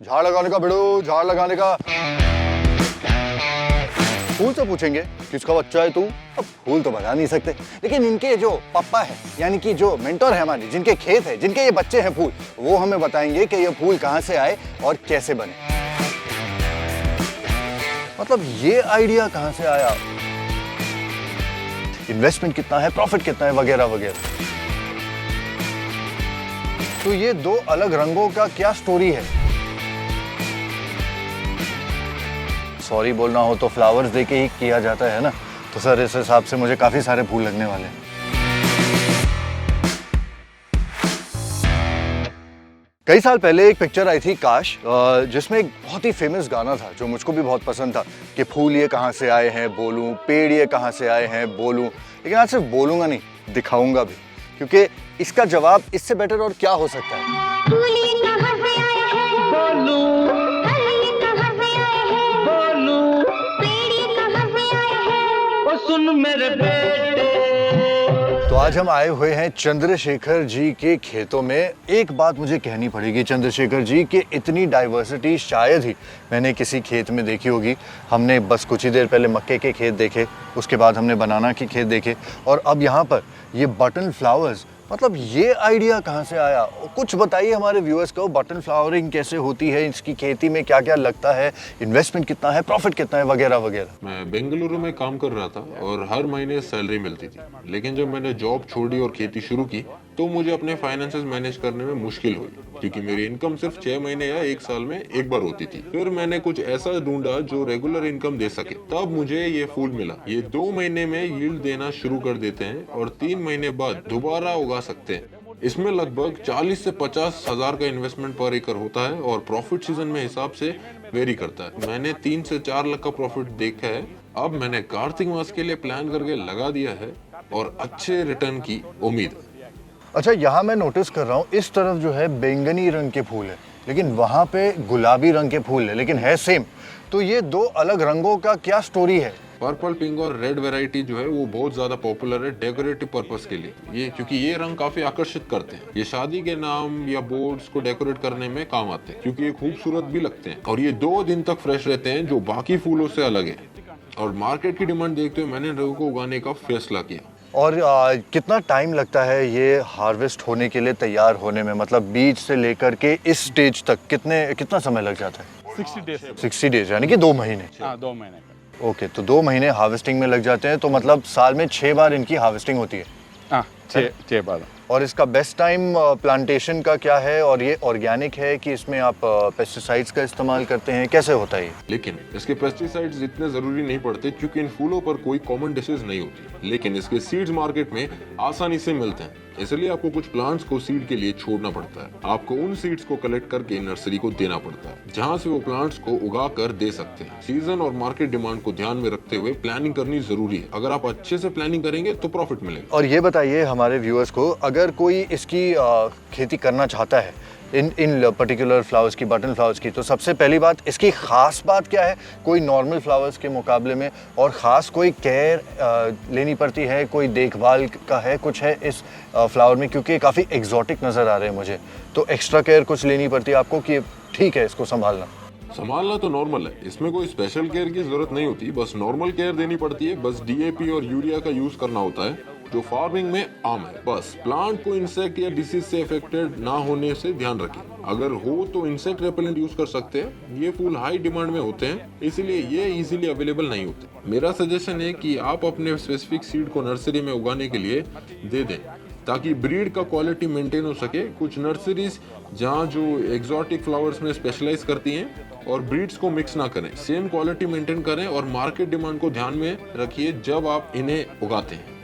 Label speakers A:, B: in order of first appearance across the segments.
A: झाड़ लगाने का भिड़ो, झाड़ लगाने का। फूल से पूछेंगे किसका बच्चा है तू, अब फूल तो बता नहीं सकते, लेकिन इनके जो पापा है यानी कि जो मेंटर है हमारे, जिनके खेत है, जिनके ये बच्चे हैं फूल, वो हमें बताएंगे कि ये फूल कहां से आए और कैसे बने। मतलब ये आइडिया कहां से आया, इन्वेस्टमेंट कितना है, प्रॉफिट कितना है, वगैरह वगैरह। तो ये दो अलग रंगों का क्या स्टोरी है। सॉरी बोलना हो तो फ्लावर्स देके ही किया जाता है ना, तो सर इस हिसाब से मुझे काफी सारे फूल लगने वाले हैं। कई साल पहले एक पिक्चर आई थी काश, जिसमें एक बहुत ही फेमस गाना था जो मुझको भी बहुत पसंद था कि फूल ये कहाँ से आए हैं बोलूं, पेड़ ये कहाँ से आए हैं बोलूं। लेकिन आज सिर्फ बोलूंगा नहीं, दिखाऊंगा भी, क्योंकि इसका जवाब इससे बेटर और क्या हो सकता है।
B: सुन मेरे बेटे।
A: तो आज हम आए हुए हैं चंद्रशेखर जी के खेतों में। एक बात मुझे कहनी पड़ेगी चंद्रशेखर जी कि इतनी डाइवर्सिटी शायद ही मैंने किसी खेत में देखी होगी। हमने बस कुछ ही देर पहले मक्के के खेत देखे, उसके बाद हमने बनाना के खेत देखे, और अब यहाँ पर ये बटन फ्लावर्स। मतलब ये आइडिया कहाँ से आया, कुछ बताइए हमारे व्यूअर्स को। बटन फ्लावरिंग कैसे होती है, इसकी खेती में क्या क्या लगता है, इन्वेस्टमेंट कितना है, प्रॉफिट कितना है, वगैरह वगैरह।
C: मैं बेंगलुरु में काम कर रहा था और हर महीने सैलरी मिलती थी, लेकिन जब मैंने जॉब छोड़ी और खेती शुरू की तो मुझे अपने फाइनेंसेस मैनेज करने में मुश्किल हुई, क्योंकि मेरी इनकम सिर्फ 6 महीने या 1 साल में एक बार होती थी। फिर मैंने कुछ ऐसा ढूंढा जो रेगुलर इनकम दे सके, तब मुझे ये फूल मिला। ये 2 महीने में यील्ड देना शुरू कर देते हैं और 3 महीने बाद दोबारा उगा सकते हैं। इसमें लगभग 40 से 50 हजार का इन्वेस्टमेंट पर एकड़ होता है और प्रॉफिट सीजन में हिसाब से वेरी करता है। मैंने 3 से 4 लाख का प्रॉफिट देखा है। अब मैंने कार्तिक मास के लिए प्लान करके लगा दिया है और अच्छे रिटर्न की उम्मीद है।
A: अच्छा, यहाँ मैं नोटिस कर रहा हूँ इस तरफ जो है बैंगनी रंग के फूल है, लेकिन वहाँ पे गुलाबी रंग के फूल है, लेकिन है सेम। तो ये दो अलग रंगों का क्या स्टोरी है।
C: पर्पल, पिंक और रेड वैरायटी जो है वो बहुत ज्यादा पॉपुलर है डेकोरेटिव पर्पस के लिए। ये क्योंकि ये रंग काफी आकर्षित करते हैं। ये शादी के नाम या बोर्ड्स को डेकोरेट करने में काम आते हैं, क्योंकि ये खूबसूरत भी लगते हैं और ये 2 दिन तक फ्रेश रहते हैं, जो बाकी फूलों से अलग है। और मार्केट की डिमांड देखते हुए मैंने रंगों को उगाने का फैसला किया।
A: और कितना टाइम लगता है ये हार्वेस्ट होने के लिए, तैयार होने में, मतलब बीज से लेकर के इस स्टेज तक कितना समय लग जाता है।
B: 60 डेज।
A: 60 डेज यानी कि 2 महीने।
B: हाँ, 2 महीने का।
A: ओके, तो 2 महीने हार्वेस्टिंग में लग जाते हैं, तो मतलब साल में 6 बार इनकी हार्वेस्टिंग होती है।
B: हाँ, 6 बार।
A: और इसका बेस्ट टाइम प्लांटेशन का क्या है, और ये ऑर्गेनिक है कि इसमें आप पेस्टिसाइड्स का इस्तेमाल करते हैं, कैसे होता है ये।
C: लेकिन इसके पेस्टिसाइड्स इतने जरूरी नहीं पड़ते, क्योंकि इन फूलों पर कोई कॉमन डिसीज नहीं होती। लेकिन इसके सीड्स मार्केट में आसानी से मिलते हैं, इसलिए आपको कुछ प्लांट्स को सीड के लिए छोड़ना पड़ता है। आपको उन सीड्स को कलेक्ट करके नर्सरी को देना पड़ता है, जहाँ से वो प्लांट्स को उगा कर दे सकते हैं। सीजन और मार्केट डिमांड को ध्यान में रखते हुए प्लानिंग करनी जरूरी है। अगर आप अच्छे से प्लानिंग करेंगे तो प्रॉफिट मिलेगा।
A: और ये बताइए हमारे व्यूअर्स को, अगर कोई इसकी खेती करना चाहता है इन पर्टिकुलर फ्लावर्स की, बटन फ्लावर्स की, तो सबसे पहली बात, इसकी खास बात क्या है कोई नॉर्मल फ्लावर्स के मुकाबले में, और ख़ास कोई केयर लेनी पड़ती है, कोई देखभाल का है कुछ है इस फ्लावर में, क्योंकि काफ़ी एग्जॉटिक नज़र आ रहे हैं मुझे, तो एक्स्ट्रा केयर कुछ लेनी पड़ती है आपको कि ठीक है इसको
C: संभालना तो नॉर्मल है, इसमें कोई स्पेशल केयर की जरूरत नहीं होती, बस नॉर्मल केयर देनी पड़ती है। बस DAP और यूरिया का यूज करना होता है, जो फार्मिंग में आम है। बस प्लांट को इंसेक्ट या डिसीज से अफेक्टेड ना होने से ध्यान रखें। अगर हो तो इंसेक्ट रेपेलेंट यूज कर सकते हैं। ये फूल हाई डिमांड में होते हैं, इसलिए ये इजीली अवेलेबल नहीं होते। मेरा सजेशन है कि आप अपने स्पेसिफिक सीड को नर्सरी में उगाने के लिए दे दें, ताकि ब्रीड का क्वालिटी मेंटेन हो सके। कुछ नर्सरीज जहाँ जो एग्जॉटिक फ्लावर्स में स्पेशलाइज करती हैं और ब्रीड्स को मिक्स ना करें, सेम क्वालिटी मेंटेन करें और मार्केट डिमांड को ध्यान में रखिए जब आप इन्हें उगाते हैं।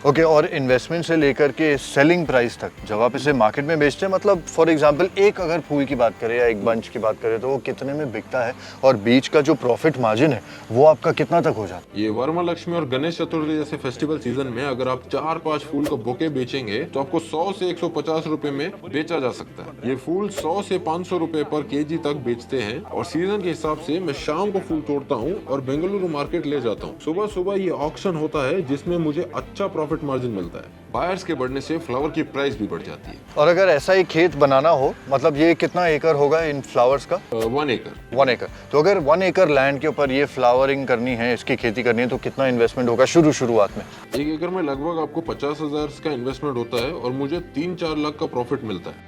A: ओके, और इन्वेस्टमेंट से लेकर के सेलिंग प्राइस तक, जब आप इसे मार्केट में बेचते हैं, मतलब फॉर एग्जांपल एक अगर फूल की बात करें या एक बंच की बात करें, तो वो कितने में बिकता है, और बीच का जो प्रॉफिट मार्जिन है वो आपका कितना तक हो जाता है।
C: ये वरमालक्ष्मी और गणेश चतुर्थी जैसे फेस्टिवल सीजन में अगर आप 4-5 फूल का बुके बेचेंगे तो आपको 100 से 150 रुपए में बेचा जा सकता है। ये फूल 100 से 500 रुपए पर केजी तक बेचते हैं, और सीजन के हिसाब से मैं शाम को फूल तोड़ता हूँ और बेंगलुरु मार्केट ले जाता हूँ। सुबह सुबह ये ऑक्शन होता है जिसमें मुझे अच्छा प्रॉफिट प्रॉफिट मार्जिन मिलता है। बायर्स के बढ़ने से फ्लावर की प्राइस भी बढ़ जाती है।
A: और अगर ऐसा ही खेत बनाना हो, मतलब ये कितना एकड़ होगा इन फ्लावर्स का?
C: 1 एकड़।
A: 1 एकड़। तो अगर 1 एकड़ लैंड के ऊपर ये फ्लावरिंग करनी है, इसकी खेती करनी है, तो कितना इन्वेस्टमेंट होगा शुरुआत में?
C: 1 एकड़ में लगभग आपको 50,000 का इन्वेस्टमेंट होता है और मुझे 3-4 लाख का प्रॉफिट मिलता है।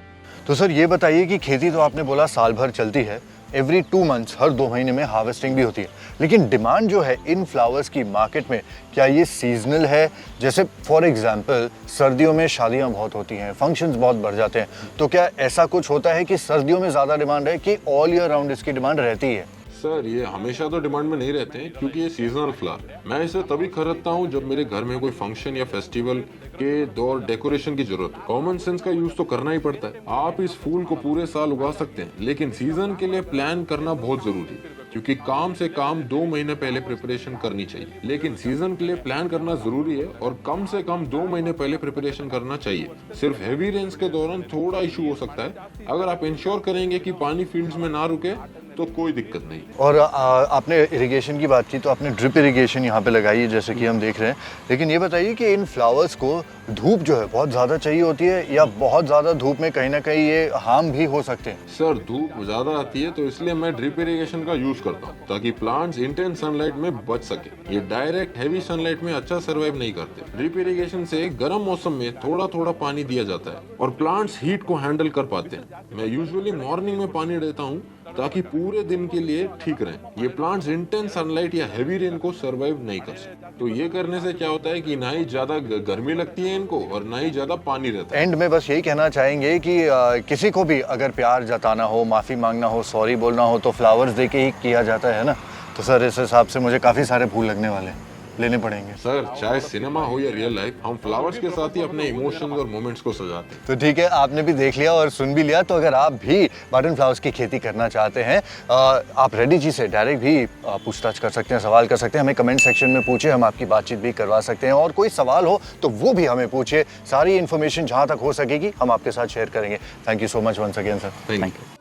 A: तो सर ये बताइए कि खेती तो आपने बोला साल भर चलती है, एवरी 2 मंथ्स, हर 2 महीने में हार्वेस्टिंग भी होती है, लेकिन डिमांड जो है इन फ्लावर्स की मार्केट में, क्या ये सीजनल है? जैसे फॉर एग्जांपल सर्दियों में शादियां बहुत होती हैं, फंक्शंस बहुत बढ़ जाते हैं, तो क्या ऐसा कुछ होता है कि सर्दियों में ज़्यादा डिमांड है कि ऑल ईयर राउंड इसकी डिमांड रहती है?
C: सर ये हमेशा तो डिमांड में नहीं रहते हैं क्योंकि ये सीजनल फ्लावर है। मैं इसे तभी खरीदता हूँ जब मेरे घर में कोई फंक्शन या फेस्टिवल के दौर डेकोरेशन की जरूरत हो। कॉमन सेंस का यूज तो करना ही पड़ता है। आप इस फूल को पूरे साल उगा सकते हैं, लेकिन सीजन के लिए प्लान करना बहुत जरूरी है क्योंकि काम से काम 2 महीने पहले प्रिपरेशन करनी चाहिए। लेकिन सीजन के लिए प्लान करना जरूरी है और कम से कम 2 महीने पहले प्रिपरेशन करना चाहिए। सिर्फ हेवी रेन्स के दौरान थोड़ा इशू हो सकता है। अगर आप इंश्योर करेंगे कि पानी फील्ड्स में ना रुके तो कोई दिक्कत नहीं।
A: और आपने इरिगेशन की बात की, तो आपने ड्रिप इरिगेशन यहाँ पे लगाई है जैसे कि हम देख रहे हैं, लेकिन ये बताइए कि इन फ्लावर्स को धूप जो है बहुत ज़्यादा चाहिए होती है या बहुत ज़्यादा धूप में कहीं ना कहीं ये हार्म भी हो सकते हैं?
C: सर धूप ज्यादा आती है तो इसलिए मैं ड्रिप इरिगेशन का यूज करता हूँ ताकि प्लांट्स इंटेंस सनलाइट में बच सके। ये डायरेक्ट हैवी सनलाइट में अच्छा सर्वाइव नहीं करते। ड्रिप इरिगेशन से गर्म मौसम में थोड़ा थोड़ा पानी दिया जाता है और प्लांट्स हीट को हैंडल कर पाते हैं। मैं यूजुअली मॉर्निंग में पानी देता हूँ ताकि पूरे दिन के लिए ठीक रहे। ये प्लांट्स इंटेंस सनलाइट या हैवी रेन को सरवाइव नहीं कर सकते। तो ये करने से क्या होता है कि ना ही ज्यादा गर्मी लगती है इनको और ना ही ज्यादा पानी रहता है।
A: एंड में बस यही कहना चाहेंगे कि किसी को भी अगर प्यार जताना हो, माफ़ी मांगना हो, सॉरी बोलना हो, तो फ्लावर्स दे के ही किया जाता है ना। तो सर इस हिसाब से मुझे काफ़ी सारे फूल लगने वाले हैं, लेने पड़ेंगे।
C: सर चाहे सिनेमा हो या रियल लाइफ, हम फ्लावर्स के साथ ही अपने इमोशंस और मोमेंट्स को सजाते हैं।
A: तो ठीक है, आपने भी देख लिया और सुन भी लिया। तो अगर आप भी बटन फ्लावर्स की खेती करना चाहते हैं, आप रेड्डी जी से डायरेक्ट भी पूछताछ कर सकते हैं, सवाल कर सकते हैं। हमें कमेंट सेक्शन में पूछिए, हम आपकी बातचीत भी करवा सकते हैं। और कोई सवाल हो तो वो भी हमें पूछिए, सारी इन्फॉर्मेशन जहाँ तक हो सकेगी हम आपके साथ शेयर करेंगे। Thank you so much once again sir.
C: Thank you.